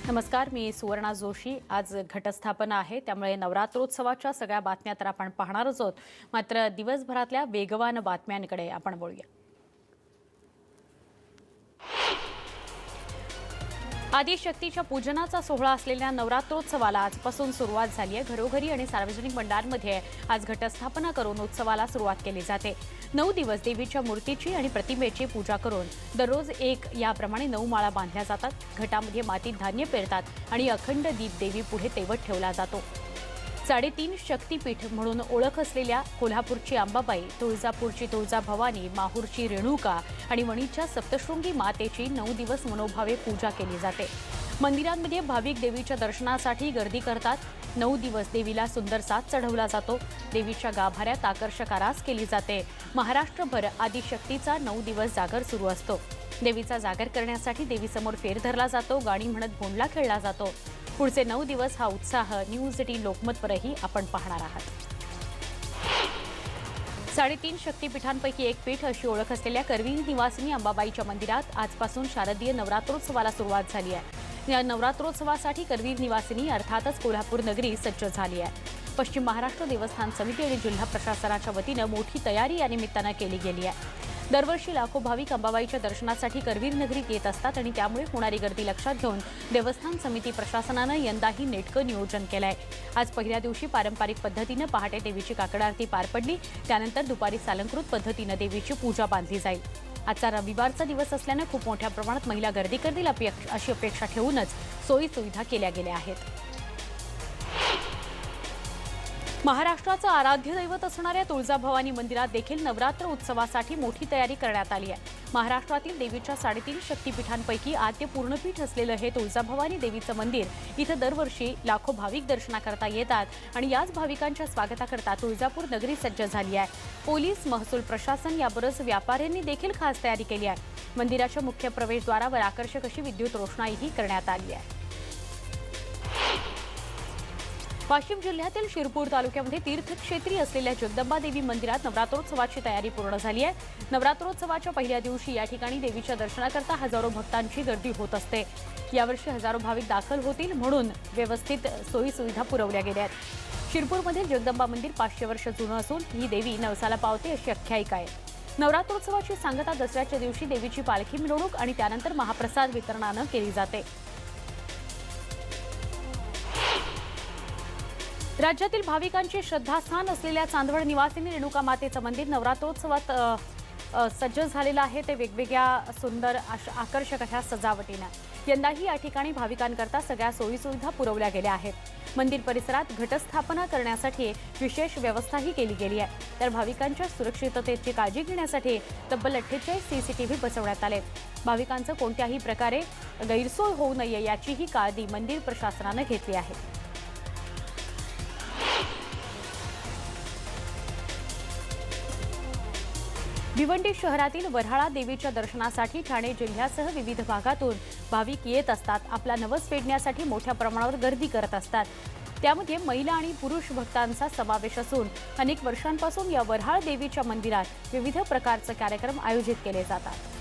नमस्कार, मी सुवर्णा जोशी। आज घटस्थापना आहे, त्यामुळे नवरात्रोत्सवाच्या सगळ्या बातम्या तर आपण पाहणारच आहोत। मात्र दिवसभरातल्या वेगवान बातम्यांकडे आपण वळूया। आदिशक्तीच्या पूजनाचा सोहळा असलेल्या नवरात्रोत्सवाला आजपासून सुरुवात झाली आहे। घरोघरी आणि सार्वजनिक मंडळांमध्ये आज घटस्थापना करून उत्सवाला सुरुवात केली जाते। 9 दिवस देवीच्या मूर्तीची आणि प्रतिमेची पूजा करून दररोज एक याप्रमाणे 9 माळा बांधल्या जातात। घटामध्ये मातीत धान्य पेरतात आणि अखंड दीप देवी पुढे तेवत ठेवला जातो। 3.5 शक्तीपीठ म्हणून ओळख असलेल्या कोल्हापूरची अंबाबाई, तुळजापूरची तुळजाभवानी, माहूरची रेणुका आणि वणीच्या सप्तशृंगी मातेची 9 दिवस मनोभावे पूजा केली जाते। मंदिरांमध्ये भाविक देवीच्या दर्शनासाठी गर्दी करतात। 9 दिवस देवीला सुंदर साज चढवला जातो। देवीच्या गाभाऱ्यात आकर्षक आरास केली जाते। महाराष्ट्रभर आदिशक्तीचा 9 दिवस जागर सुरू असतो। देवीचा जागर करण्यासाठी देवीसमोर फेर धरला जातो। गाणी म्हणत भोंडला खेळला जातो। पुढचे 9 दिवस हा उत्साह न्यूज 18 लोकमतवरही आपण पाहणार आहात। 3.5 शक्तीपीठांपैकी एक पीठ अशी ओळख असलेल्या करवी निवासिनी अंबाबाईच्या मंदिरात आजपासून शारदीय नवरात्रोत्सवाला सुरुवात झाली आहे। या नवरात्रोत्सवासाठी करवी निवासिनी अर्थातच कोल्हापूर नगरी सज्ज झाली आहे। पश्चिम महाराष्ट्र देवस्थान समिती आणि जिल्हा प्रशासनाच्या वतीने मोठी तयारी या निमित्तानं केली गेली आहे। दरवर्षी लाखो भाविक अंबाबाईच्या दर्शनासाठी करवीर नगरीत येत असतात आणि त्यामुळे होणारी गर्दी लक्षात घेऊन देवस्थान समिती प्रशासनानं यंदाही नेटकं नियोजन केलंय। आज पहिल्या दिवशी पारंपरिक पद्धतीनं पहाटे देवीची काकड आरती पार पडली। त्यानंतर दुपारी सालंकृत पद्धतीनं देवीची पूजा बांधली जाईल। आजचा रविवारचा दिवस असल्यानं खूप मोठ्या प्रमाणात महिला गर्दी करतील अशी अपेक्षा ठेवूनच सोयी सुविधा केल्या गेल्या आहेत। महाराष्ट्राचं आराध्य दैवत असणाऱ्या तुळजाभवानी मंदिरात देखील नवरात्र उत्सवासाठी मोठी तयारी करण्यात आली आहे। महाराष्ट्रातील देवीच्या 3.5 शक्तीपीठांपैकी आद्य पूर्णपीठ असलेलं हे तुळजाभवानी देवीचं मंदिर इथं दरवर्षी लाखो भाविक दर्शनाकरता येतात आणि याच भाविकांच्या स्वागताकरता तुळजापूर नगरी सज्ज झाली आहे। पोलीस, महसूल प्रशासन याबरोबरच व्यापाऱ्यांनी देखील खास तयारी केली आहे। मंदिराच्या मुख्य प्रवेशद्वारावर आकर्षक अशी विद्युत रोषणाईही करण्यात आली आहे। वाशिम जिल्ह्यातील शिरपूर तालुक्यामध्ये तीर्थक्षेत्री असलेल्या जगदंबा देवी मंदिरात नवरात्रोत्सवाची तयारी पूर्ण झाली आहे। नवरात्रोत्सवाच्या पहिल्या दिवशी या ठिकाणी देवीच्या दर्शनाकरता हजारो भक्तांची गर्दी होत असते। यावर्षी हजारो भाविक दाखल होतील म्हणून व्यवस्थित सोयी सुविधा पुरवल्या गेल्या आहेत। शिरपूरमध्ये जगदंबा मंदिर 500 वर्ष जुनं असून ही देवी नवसाला पावते अशी आख्यायिका आहे। नवरात्रोत्सवाची सांगता दसऱ्याच्या दिवशी देवीची पालखी मिरवणूक आणि त्यानंतर महाप्रसाद वितरणानं केली जाते। राज्यातील भाविकांचे श्रद्धास्थान असलेल्या चांदवड निवासिनी रेणुका मातेचं मंदिर नवरात्रोत्सवात सज्ज झालेलं आहे। ते वेगवेगळ्या सुंदर आकर्षक अशा सजावटीनं यंदाही या ठिकाणी भाविकांकरता सगळ्या सोयीसुविधा पुरवल्या गेल्या आहेत। मंदिर परिसरात घटस्थापना करण्यासाठी विशेष व्यवस्थाही केली गेली आहे। तर भाविकांच्या सुरक्षिततेची काळजी घेण्यासाठी तब्बल 48 सीसीटीव्ही बसवण्यात आले। भाविकांचं कोणत्याही प्रकारे गैरसोय होऊ नये याचीही काळजी मंदिर प्रशासनानं घेतली आहे। भिवंडी शहरातील वऱ्हाळा देवीच्या दर्शनासाठी ठाणे जिल्ह्यासह विविध भागातून भाविक येत असतात। आपला नवस फेडण्यासाठी मोठ्या प्रमाणावर गर्दी करत असतात। त्यामध्ये महिला आणि पुरुष भक्तांचा समावेश असून अनेक वर्षांपासून या वऱ्हाळ देवीच्या मंदिरात विविध प्रकारचे कार्यक्रम आयोजित केले जातात।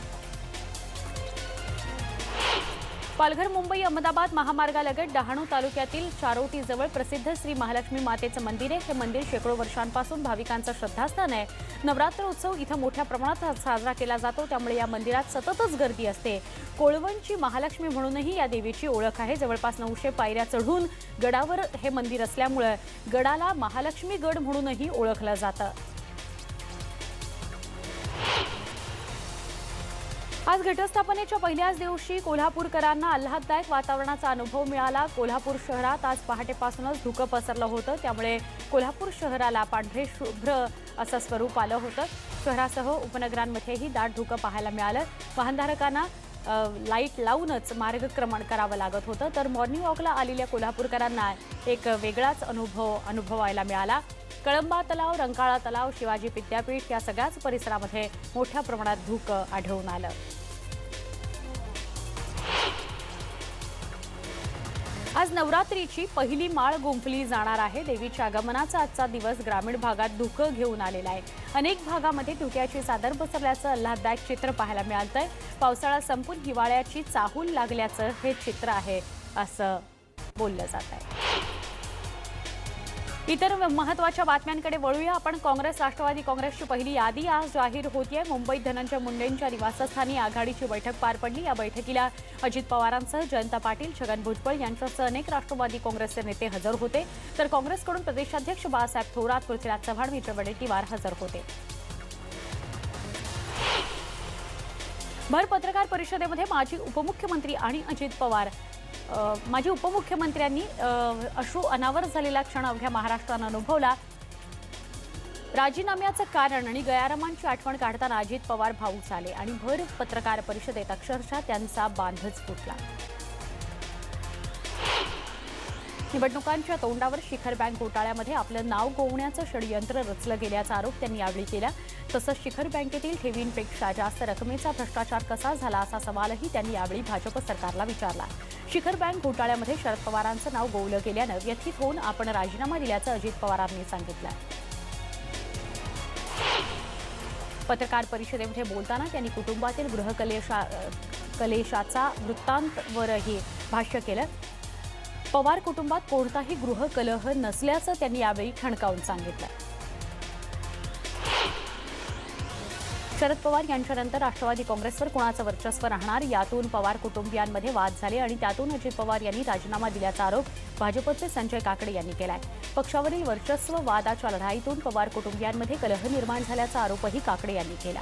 पालघर, मुंबई, अहमदाबाद महामार्गालगत डहाणू तालुक्यातील चारोटीजवळ प्रसिद्ध श्री महालक्ष्मी मातेचं मंदिर आहे। हे मंदिर शेकडो वर्षांपासून भाविकांचं श्रद्धास्थान आहे। नवरात्र उत्सव इथं मोठ्या प्रमाणात साजरा केला जातो, त्यामुळे या मंदिरात सततच गर्दी असते। कोळवणची महालक्ष्मी म्हणूनही या देवीची ओळख आहे। जवळपास 900 पायऱ्या चढून गडावर हे मंदिर असल्यामुळे गडाला महालक्ष्मी गड म्हणूनही ओळखलं जातं। आज घटस्थापनेच्या पहिल्याच दिवशी कोल्हापूरकरांना आल्हाददायक वातावरणाचा अनुभव मिळाला। कोल्हापूर शहरात आज पहाटेपासूनच धुकं पसरलं होतं, त्यामुळे कोल्हापूर शहराला पांढरे शुभ्र असं स्वरूप आलं होतं। शहरासह उपनगरांमध्येही दाट धुकं पाहायला मिळालं। वाहनधारकांना लाईट लावूनच मार्गक्रमण करावं लागत होतं, तर मॉर्निंग वॉकला आलेल्या कोल्हापूरकरांना एक वेगळाच अनुभवायला मिळाला। कळंबा तलाव, रंकाळा तलाव, शिवाजी विद्यापीठ या सगळ्याच परिसरामध्ये मोठ्या प्रमाणात धुकं आढळून आलं। आज नवरात्रीची पहिली माळ गुंफली जाणार आहे. देवीच्या आगमनाचा आजचा दिवस ग्रामीण भागात धुकं घेऊन आलेला आहे. अनेक भागामध्ये धुक्याची चादर पसरल्याचं आल्हाददायक चित्र पाहायला मिळालंय. पावसाळा संपून हिवाळ्याची चाहूल लागल्याचं हे चित्र आहे असं बोललं जात आहे. इतर महत्त्वाच्या बातम्यांकडे वळूया आपण. काँग्रेस राष्ट्रवादी काँग्रेसची पहिली यादी आज जाहीर होतीये. मुंबईत धनंजय मुंडेंच्या निवासस्थानी आघाडीची बैठक पार पडली. या बैठकीला अजित पवारांसह जयंत पाटील, छगन भुजबळ यांच्यासह अनेक राष्ट्रवादी काँग्रेसचे नेते हजर होते. तर काँग्रेसकडून प्रदेशाध्यक्ष बाळासाहेब थोरात, पृथ्वीराज चव्हाण, मित्र वडेट्टीवार हजर होते. भर पत्रकार परिषदेमध्ये माजी उपमुख्यमंत्री आणि अजित पवार माजी उपमुख्यमंत्र्यांनी अश्रू अनावर झालेला क्षण अवघ्या महाराष्ट्रानं अनुभवला. राजीनाम्याचं कारण आणि गैरमांची आठवण काढताना अजित पवार भावूक झाले आणि भर पत्रकार परिषदेत अक्षरशः त्यांचा बांधच फुटला. निवडणुकांच्या तोंडावर शिखर बँक घोटाळ्यामध्ये आपलं नाव गोवण्याचं षडयंत्र रचलं गेल्याचा आरोप त्यांनी यावेळी केला. तसंच शिखर बँकेतील ठेवींपेक्षा जास्त रकमेचा भ्रष्टाचार कसा झाला असा सवालही त्यांनी यावेळी भाजप सरकारला विचारला. शिखर बँक घोटाळ्यामध्ये शरद पवारांचं नाव गोवलं गेल्यानं व्यथित होऊन आपण राजीनामा दिल्याचं अजित पवारांनी सांगितलं. पत्रकार परिषदेमध्ये बोलताना त्यांनी कुटुंबातील गृहकलेशाचा वृत्तांतवरही भाष्य केलं. पवार कुटुंबात कोणताही गृहकलह नसल्याचं त्यांनी यावेळी ठणकावून सांगितलं. शरद पवार यांच्यानंतर राष्ट्रवादी काँग्रेसवर कुणाचं वर्चस्व राहणार यातून पवार कुटुंबियांमध्ये वाद झाले आणि त्यातून अजित पवार यांनी राजीनामा दिल्याचा आरोप भाजपचे संजय काकडे यांनी केलाय. पक्षावरील वर्चस्व वादाच्या लढाईतून पवार कुटुंबियांमध्ये कलह निर्माण झाल्याचा आरोपही काकडे यांनी केला.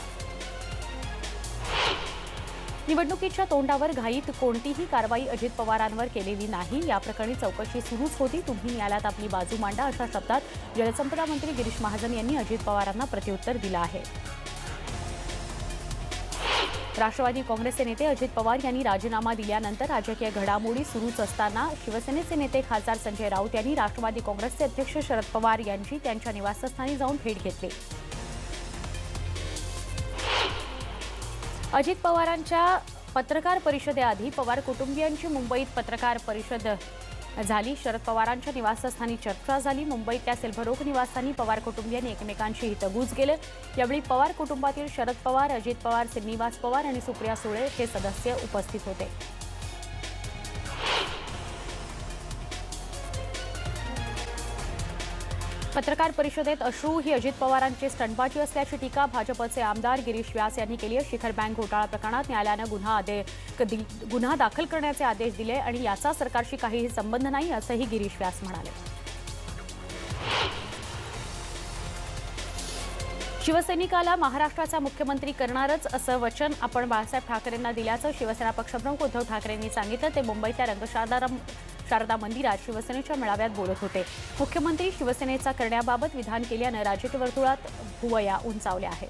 निवडणुकीच्या तोंडावर घाईत कोणतीही कारवाई अजित पवारांवर केलेली नाही. या प्रकरणी चौकशी सुरूच होती. तुम्ही न्यायालयात आपली बाजू मांडा अशा शब्दात जलसंपदा मंत्री गिरीश महाजन यांनी अजित पवारांना प्रत्युत्तर दिलं आहे. राष्ट्रवादी काँग्रेसचे नेते अजित पवार यांनी राजीनामा दिल्यानंतर राजकीय घडामोडी सुरूच असताना शिवसेनेचे नेते खासदार संजय राऊत यांनी राष्ट्रवादी काँग्रेसचे अध्यक्ष शरद पवार यांची त्यांच्या निवासस्थानी जाऊन भेट घेतली. अजित पवारांच्या पत्रकार परिषदेआधी पवार कुटुंबियांची मुंबईत पत्रकार परिषद झाली. शरद पवारांच्या निवासस्थानी चर्चा झाली. मुंबईतल्या सिल्व्हर ओक निवासस्थानी पवार कुटुंबियांनी एकमेकांशी हितगुज केलं. यावेळी पवार कुटुंबातील शरद पवार, अजित पवार, श्रीनिवास पवार आणि सुप्रिया सुळे हे सदस्य उपस्थित होते. पत्रकार परिषदेत अश्रू ही अजित पवारांची स्टंटबाजी असल्याची टीका भाजपचे आमदार गिरीश व्यास यांनी केली आहे. शिखर बँक घोटाळा प्रकरणात न्यायालयानं गुन्हा दाखल करण्याचे आदेश दिले आणि याचा सरकारशी काहीही संबंध नाही असंही गिरीश व्यास म्हणाले. शिवसैनिकाला महाराष्ट्राचा मुख्यमंत्री करणारच असं वचन आपण बाळासाहेब ठाकरेंना दिल्याचं शिवसेना पक्षप्रमुख उद्धव ठाकरेंनी सांगितलं. ते मुंबईतल्या शारदा मंदिरात शिवसेनेच्या मेळाव्यात बोलत होते. मुख्यमंत्री शिवसेनेचा करण्याबाबत विधान केल्यानं राजकीय वर्तुळात भुवया उंचावल्या आहेत.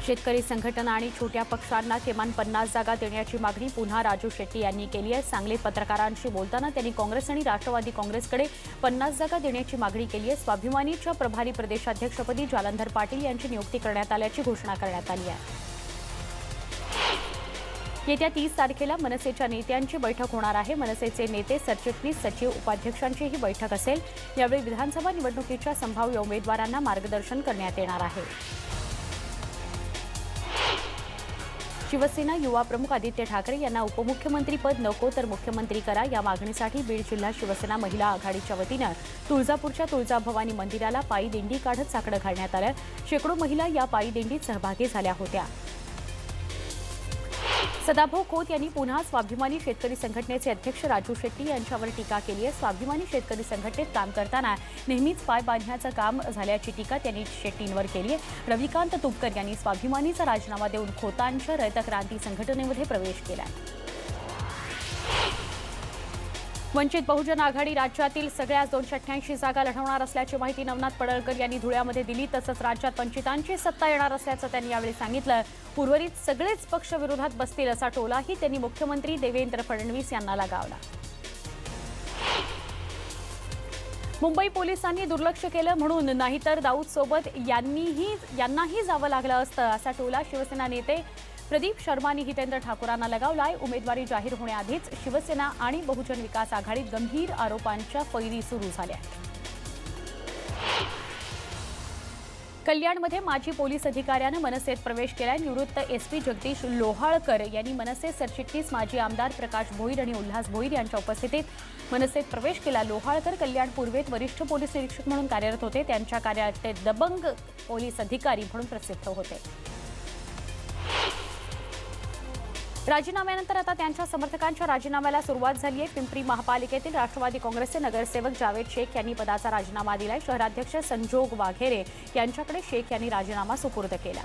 शेतकरी संघटना आणि छोट्या पक्षांना किमान 50 जागा देण्याची मागणी पुन्हा राजू शेट्टी यांनी केली आहे. सांगलीत पत्रकारांशी बोलताना त्यांनी काँग्रेस आणि राष्ट्रवादी काँग्रेसकडे 50 जागा देण्याची मागणी केली आहे. स्वाभिमानीच्या प्रभारी प्रदेशाध्यक्षपदी जालंधर पाटील यांची नियुक्ती करण्यात आल्याची घोषणा करण्यात आली आहे. येत्या 30 तारखेला मनसेच्या नेत्यांची बैठक होणार आहे. मनसेचे नेते, सरचिटणीस, सचिव, उपाध्यक्षांची ही बैठक असेल. यावेळी विधानसभा निवडणुकीच्या संभाव्य उमेदवारांना मार्गदर्शन करण्यात येणार आहे. शिवसेना युवा प्रमुख आदित्य ठाकरे यांना उपमुख्यमंत्रीपद नको तर मुख्यमंत्री करा या मागणीसाठी बीड जिल्हा शिवसेना महिला आघाडीच्या वतीनं तुळजापूरच्या तुळजाभवानी मंदिराला पायी दिंडी काढत साकडं घालण्यात आलं. शेकडो महिला या पायी दिंडीत सहभागी झाल्या होत्या. सदाभाऊ खोत यांनी पुन्हा स्वाभिमानी शेतकरी संघटनेचे अध्यक्ष राजू शेट्टी यांच्यावर टीका केली आहे. स्वाभिमानी शेतकरी संघटनेत काम करताना नेहमीच पाय बांधण्याचं काम झाल्याची टीका त्यांनी शेट्टींवर केली आहे. रविकांत तुपकर यांनी स्वाभिमानीचा राजीनामा देऊन खोतांच्या रयत क्रांती संघटनेमध्ये प्रवेश केला. वंचित बहुजन आघाडी राज्यातील सगळ्याच 288 जागा लढवणार असल्याची माहिती नवनाथ पडळकर यांनी धुळ्यामध्ये दिली. तसंच राज्यात वंचितांची सत्ता येणार असल्याचं त्यांनी यावेळी सांगितलं. उर्वरित सगळेच पक्ष विरोधात बसतील असा टोलाही त्यांनी मुख्यमंत्री देवेंद्र फडणवीस यांना लगावला. मुंबई पोलिसांनी दुर्लक्ष केलं म्हणून नाहीतर दाऊद सोबत यांनाही जावं लागलं असतं असा टोला शिवसेना नेते प्रदीप शर्मानी हितेंद्र ठाकूरांना लगावलाय. उमेदवारी जाहीर होण्याआधीच शिवसेना आणि बहुजन विकास आघाडीत गंभीर आरोपांच्या फैरी सुरू झाल्या. कल्याणमध्ये माजी पोलीस अधिकाऱ्यानं मनसेत प्रवेश केलाय. निवृत्त एसपी जगदीश लोहाळकर यांनी मनसे सरचिटणीस माजी आमदार प्रकाश भोईर आणि उल्हास भोईर यांच्या उपस्थितीत मनसेत प्रवेश केला. लोहाळकर कल्याण पूर्वेत वरिष्ठ पोलीस निरीक्षक म्हणून कार्यरत होते. त्यांच्या कार्यालयात ते दबंग पोलीस अधिकारी म्हणून प्रसिद्ध होते. राजीनाम्यानंतर आता त्यांच्या समर्थकांच्या राजीनाम्याला सुरुवात झाली आहे. पिंपरी महापालिकेतील राष्ट्रवादी काँग्रेसचे नगरसेवक जावेद शेख यांनी पदाचा राजीनामा दिलाय. शहराध्यक्ष संजोग वाघेरे यांच्याकडे शेख यांनी राजीनामा सुपूर्द केला.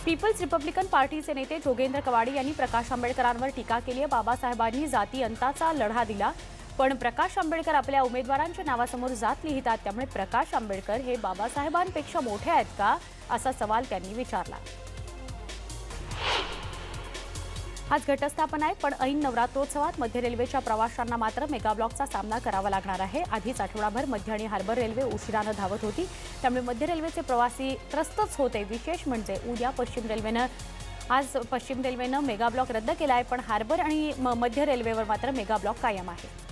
पीपल्स रिपब्लिकन पार्टीचे नेते जोगेंद्र कवाडी यांनी प्रकाश आंबेडकरांवर टीका केली आहे. बाबासाहेबांनी जाती अंताचा लढा दिला, पण प्रकाश आंबेडकर आपल्या उमेदवारांच्या नावासमोर जात लिहितात, त्यामुळे प्रकाश आंबेडकर हे बाबासाहेबांपेक्षा मोठे आहेत का, असा सवाल त्यांनी विचारला. आज घटस्थापना आहे, पण ऐन नवरात्रोत्सवात मध्य रेल्वेच्या प्रवाशांना मात्र मेगाब्लॉकचा सामना करावा लागणार आहे. आधीच आठवडाभर मध्य आणि हार्बर रेल्वे उशिरानं धावत होती, त्यामुळे मध्य रेल्वेचे प्रवासी त्रस्तच होते. विशेष म्हणजे उद्या आज पश्चिम रेल्वेनं मेगाब्लॉक रद्द केला आहे, पण हार्बर आणि मध्य रेल्वेवर मात्र मेगाब्लॉक कायम आहे.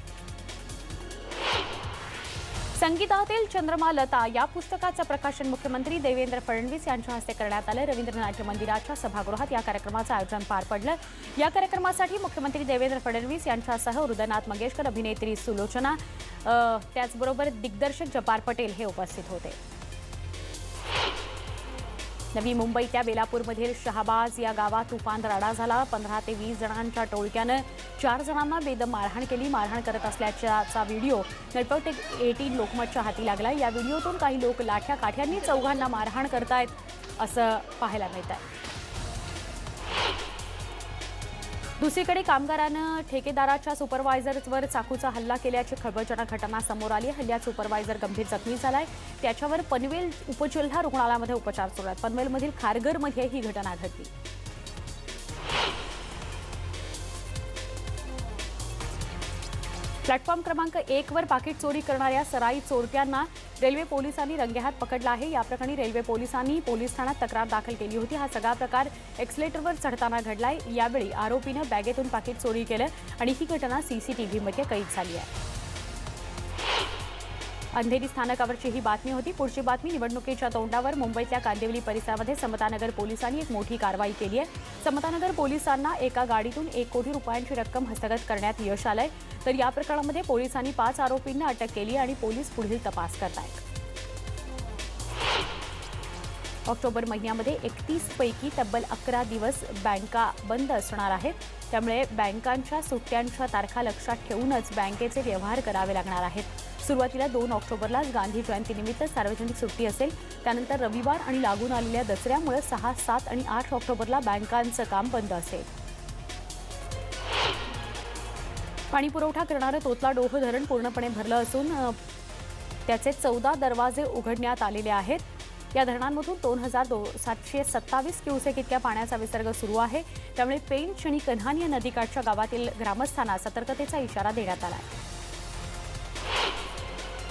संगीतातील चंद्रमा लता या पुस्तकाचं प्रकाशन मुख्यमंत्री देवेंद्र फडणवीस यांच्या हस्ते करण्यात आलं. रवींद्र नाट्य मंदिराच्या सभागृहात या कार्यक्रमाचं आयोजन पार पडलं. या कार्यक्रमासाठी मुख्यमंत्री देवेंद्र फडणवीस यांच्यासह हृदयनाथ मंगेशकर, अभिनेत्री सुलोचना, त्याचबरोबर दिग्दर्शक जब्बार पटेल हे उपस्थित होते. नवी मुंबईच्या बेलापूरमधील शहाबाज या गावात तुफान राडा झाला. 15 ते 20 जणांच्या टोळक्यानं 4 जणांना बेदम मारहाण केली. मारहाण करत असल्याचा व्हिडिओ नेटवर्क 18 लोकमतच्या हाती लागला. या व्हिडिओतून काही लोक लाठ्या काठ्यांनी चौघांना मारहाण करतायत असं पाहायला मिळत आहे. दुसरीकडे कामगारानं ठेकेदाराच्या सुपरवायझरवर चाकूचा हल्ला केल्याची खळबळजनक घटना समोर आली. हल्ल्यात सुपरवायझर गंभीर जखमी झालाय. त्याच्यावर पनवेल उपजिल्हा रुग्णालयामध्ये उपचार सुरू आहेत. पनवेलमधील खारघरमध्ये ही घटना घडली. प्लॅटफॉर्म क्रमांक 1 वर पाकिट चोरी करणाऱ्या सराई चोरट्यांना रेल्वे पोलिसांनी रंगेहात पकडलं आहे. या प्रकरणी रेल्वे पोलिसांनी पोलीस ठाण्यात तक्रार दाखल केली होती. हा सगळा प्रकार एक्सलेटरवर चढताना घडलाय. यावेळी आरोपीनं बॅगेतून पाकिट चोरी केलं आणि ही घटना सीसीटीव्हीमध्ये कैद झाली आहे. अंधेरी स्थानकावरची ही बातमी होती. पुढची बातमी निवडणुकीच्या तोंडावर मुंबईतल्या कांदिवली परिसरामध्ये समतानगर पोलिसांनी एक मोठी कारवाई केली आहे. समतानगर पोलिसांना एका गाडीतून 1 कोटी रुपयांची रक्कम हस्तगत करण्यात यश आलंय. तर या प्रकरणामध्ये पोलिसांनी 5 आरोपींना अटक केली आणि पोलीस पुढील तपास करत आहेत. ऑक्टोबर महिन्यामध्ये 31 पैकी तब्बल 11 दिवस बँका बंद असणार आहेत. त्यामुळे बँकांच्या सुट्ट्यांच्या तारखा लक्षात ठेवूनच बँकेचे व्यवहार करावे लागणार आहेत. सुरुवातीला 2 ऑक्टोबरलाच गांधी जयंतीनिमित्त सार्वजनिक सुट्टी असेल. त्यानंतर रविवार आणि लागून आलेल्या दसऱ्यामुळे 6, 7 आणि 8 ऑक्टोबरला बँकांचं काम बंद असेल. पाणीपुरवठा करणारं तोतलाडोह धरण पूर्णपणे भरलं असून त्याचे 14 दरवाजे उघडण्यात आलेले आहेत. या धरणांमधून 2727 क्युसेक इतक्या पाण्याचा विसर्ग सुरू आहे. त्यामुळे पेंच आणि कन्हान या नदीकाठच्या गावातील ग्रामस्थांना सतर्कतेचा इशारा देण्यात आला आहे.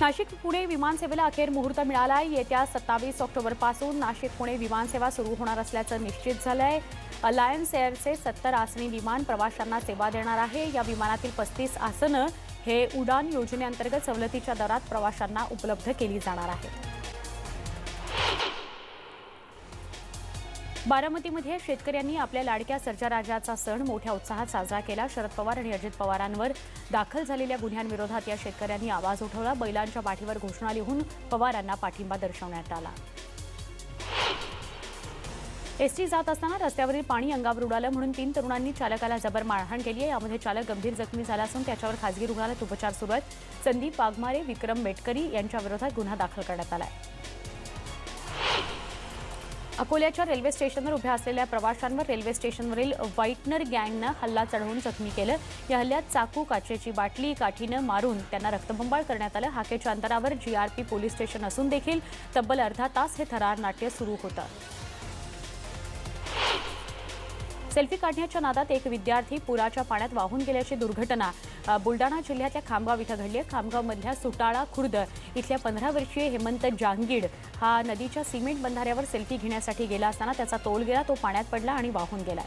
नाशिक पुणे विमानसेवेला अखेर मुहूर्त मिळाला आहे. येत्या 27 ऑक्टोबरपासून नाशिक पुणे विमानसेवा सुरू होणार असल्याचं निश्चित झालं आहे. अलायन्स एअरचे 70 आसनी विमान प्रवाशांना सेवा देणार आहे. या विमानातील 35 आसनं हे उडान योजनेअंतर्गत सवलतीच्या दरात प्रवाशांना उपलब्ध केली जाणार आहेत. बारामतीमध्ये शेतकऱ्यांनी आपल्या लाडक्या सर्जाराजाचा सण मोठ्या उत्साहात साजरा केला. शरद पवार आणि अजित पवारांवर दाखल झालेल्या गुन्ह्यांविरोधात या शेतकऱ्यांनी आवाज उठवला. बैलांच्या पाठीवर घोषणा लिहून पवारांना पाठिंबा दर्शवण्यात आला. एसटी जात असताना रस्त्यावरील पाणी अंगावर उडालं म्हणून 3 तरुणांनी चालकाला जबर मारहाण केली आहे. यामध्ये चालक गंभीर जखमी झाला असून त्याच्यावर खासगी रुग्णालयात उपचार सुरू आहेत. संदीप वाघमारे, विक्रम मेटकरी यांच्या विरोधात गुन्हा दाखल करण्यात आला आहे. अकोल्याच्या रेल्वे स्टेशनवर उभ्या असलेल्या प्रवाशांवर रेल्वे स्टेशनवरील व्हाईटनर गँगनं हल्ला चढवून जखमी केलं. या हल्ल्यात चाकू, काचेची बाटली, काठीनं मारून त्यांना रक्तबंबाळ करण्यात आलं. हाकेच्या अंतरावर जीआरपी पोलीस स्टेशन असून देखील तब्बल अर्धा तास हे थरार नाट्य सुरू होतं. सेल्फी काढण्याच्या नादात एक विद्यार्थी पुराच्या पाण्यात वाहून गेल्याची दुर्घटना बुलडाणा जिल्ह्यातल्या खामगाव इथं घडली आहे। खामगावमधल्या सुटाळा खुर्द इथल्या 15 वर्षीय हेमंत जांगीड हा नदीच्या सिमेंट बंधाऱ्यावर सेल्फी घेण्यासाठी गेला असताना त्याचा तोल गेला, तो पाण्यात पडला आणि वाहून गेला।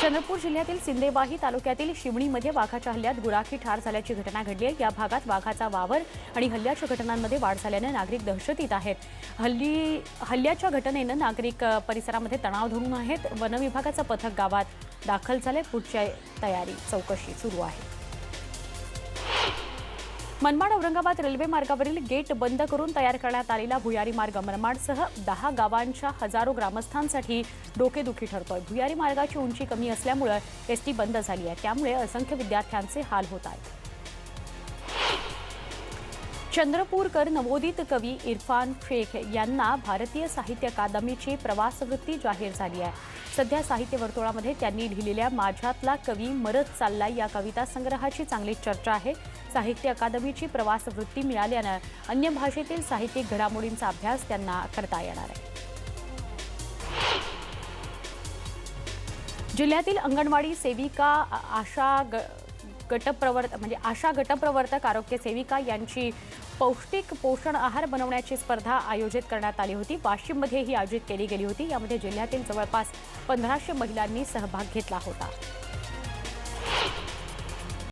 चंद्रपूर जिल्ह्यातील सिंदेवाही तालुक्यातील शिवणीमध्ये वाघाच्या हल्ल्यात गुराखी ठार झाल्याची घटना घडली आहे। या भागात वाघाचा वावर आणि हल्ल्याच्या घटनांमध्ये वाढ झाल्याने नागरिक दहशतीत आहेत। हल्ल्याच्या घटनेनं नागरिक परिसरामध्ये तणाव धरून आहेत। वन विभागाचं पथक गावात दाखल झाले, पुढची तयारी चौकशी सुरू आहे। मनमाड औरंगाबाद रेल्वे मार्गावरील गेट बंद करून तयार करण्यात आलेला भुयारी मार्ग मनमाडसह 10 गावांच्या हजारो ग्रामस्थांसाठी डोकेदुखी ठरतोय। भुयारी मार्गाची उंची कमी असल्यामुळे एसटी बंद झाली आहे, त्यामुळे असंख्य विद्यार्थ्यांचे हाल होत आहेत। चंद्रपूरकर नवोदित कवी इरफान शेख यांना भारतीय साहित्य अकादमीची प्रवासवृत्ती जाहीर झाली आहे। सध्या साहित्य वर्तुळामध्ये त्यांनी लिहिलेल्या माझ्यातला कवी मरत चाललाय या कविता संग्रहाची चांगली चर्चा आहे। साहित्य अकादमीची प्रवासवृत्ती मिळाल्यानं अन्य भाषेतील साहित्यिक घडामोडींचा अभ्यास त्यांना करता येणार आहे। जिल्ह्यातील अंगणवाडी सेविका आशा गटप्रवर्तक आरोग्य सेविका यांची पौष्टिक पोषण आहार बनवण्याची स्पर्धा आयोजित करण्यात आली होती। वाशिममध्ये ही आयोजित केली गेली होती। यामध्ये जिल्ह्यातील जवळपास 1500 महिलांनी सहभाग घेतला होता।